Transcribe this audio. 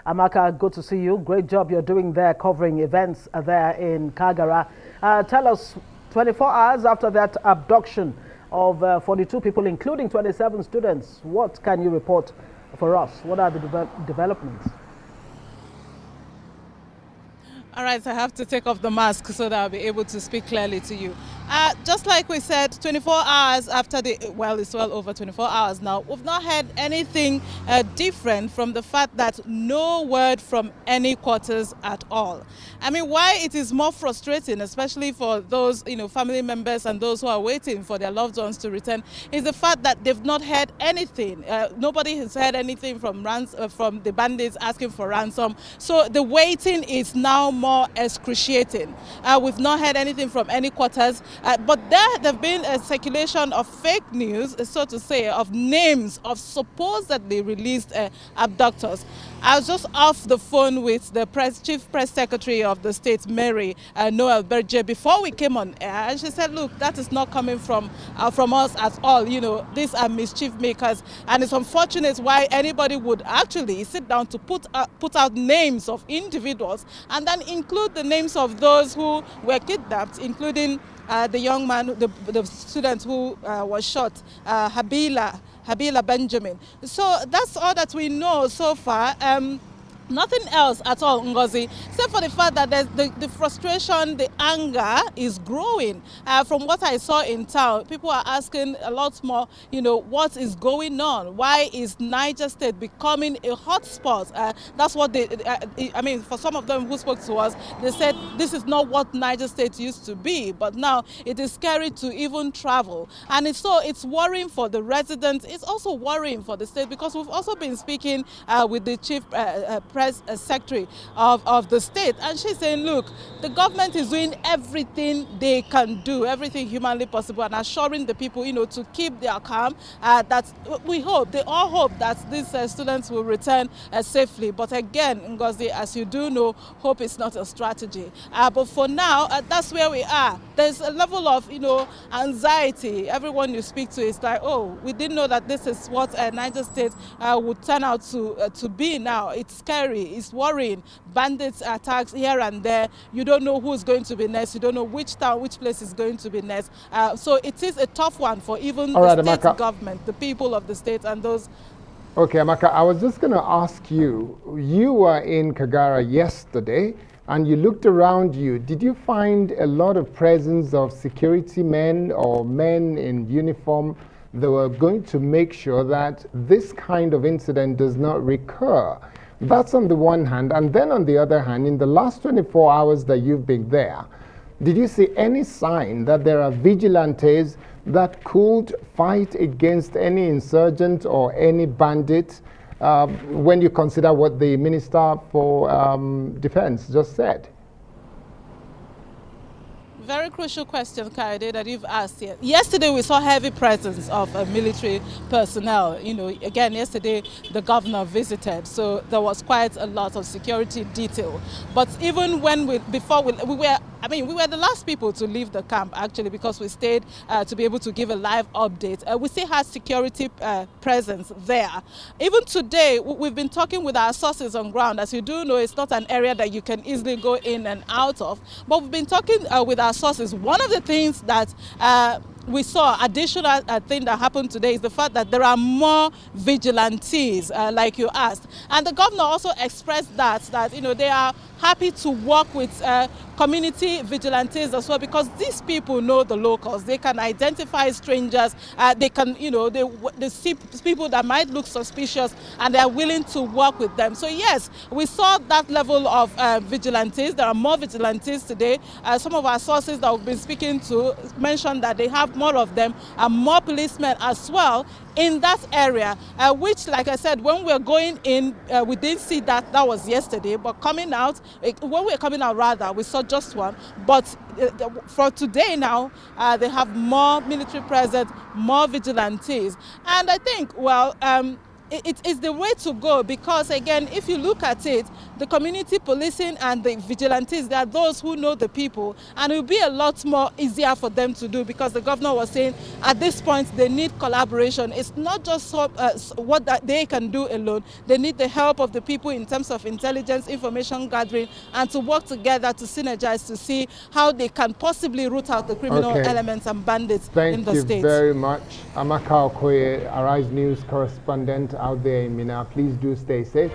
Amaka, good to see you. Great job you're doing there, covering events there in Kagara. Tell us, 24 hours after that abduction of 42 people, including 27 students, what can you report for us? What are the developments? All right, I have to take off the mask so that I'll be able to speak clearly to you. Just like we said, 24 hours after it's well over 24 hours now, we've not heard anything different from the fact that no word from any quarters at all. I mean, why it is more frustrating, especially for those, family members and those who are waiting for their loved ones to return, is the fact that they've not heard anything. Nobody has heard anything from the bandits asking for ransom. So the waiting is now more excruciating. We've not heard anything from any quarters, but there have been a circulation of fake news, so to say, of names of supposedly released abductors. I was just off the phone with the Chief Press Secretary of the state, Mary Noel Berger, before we came on air, and she said, look, that is not coming from us at all. These are mischief makers, and it's unfortunate why anybody would actually sit down to put out names of individuals and then include the names of those who were kidnapped, including the young man, the student who was shot, Habila Benjamin. So that's all that we know so far. Nothing else at all, Ngozi, except for the fact that the frustration, the anger is growing. From what I saw in town, people are asking a lot more, what is going on? Why is Niger State becoming a hotspot? That's what for some of them who spoke to us, they said this is not what Niger State used to be, but now it is scary to even travel. And it's worrying for the residents. It's also worrying for the state, because we've also been speaking with the Chief Press Secretary of the state, and she's saying, look, the government is doing everything they can do, everything humanly possible, and assuring the people, to keep their calm. That we hope, they all hope that these students will return safely. But again, Ngozi, as you do know, hope is not a strategy. But for now, that's where we are. There's a level of, anxiety. Everyone you speak to is like, oh, we didn't know that this is what Niger State would turn out to be now. It's scary. It's worrying. Bandits attacks here and there. You don't know who's going to be next. You don't know which town, which place is going to be next. So it is a tough one for even the state government, the people of the state, and those. Okay, Amaka, I was just going to ask you, you were in Kagara yesterday and you looked around you. Did you find a lot of presence of security men or men in uniform that were going to make sure that this kind of incident does not recur? That's on the one hand. And then on the other hand, in the last 24 hours that you've been there, did you see any sign that there are vigilantes that could fight against any insurgent or any bandit when you consider what the Minister for Defense just said? Very crucial question, Kaide, that you've asked here. Yesterday, we saw heavy presence of military personnel. Again, yesterday, the governor visited, so there was quite a lot of security detail. But even when we were the last people to leave the camp, actually, because we stayed to be able to give a live update. We still had security presence there. Even today, we've been talking with our sources on ground. As you do know, it's not an area that you can easily go in and out of. But we've been talking with our sources. One of the things that we saw, additional thing that happened today, is the fact that there are more vigilantes, like you asked. And the governor also expressed that they are happy to work with community vigilantes as well, because these people know the locals. They can identify strangers. They can, they see people that might look suspicious, and they are willing to work with them. So yes, we saw that level of vigilantes. There are more vigilantes today. Some of our sources that we've been speaking to mentioned that they have more of them, and more policemen as well in that area, which, like I said, when we're going in, we didn't see that. That was yesterday, but coming out, when we were coming out rather, we saw just one. But for today now, they have more military presence, more vigilantes. And I think, well, it is the way to go, because again, if you look at it, the community policing and the vigilantes, they are those who know the people, and it will be a lot more easier for them to do, because the governor was saying at this point they need collaboration. It's not just what that they can do alone. They need the help of the people in terms of intelligence, information gathering, and to work together to synergize to see how they can possibly root out the criminal elements and bandits in the state. Thank you very much. Amaka Okoye, Arise News correspondent out there in Minna. Please do stay safe.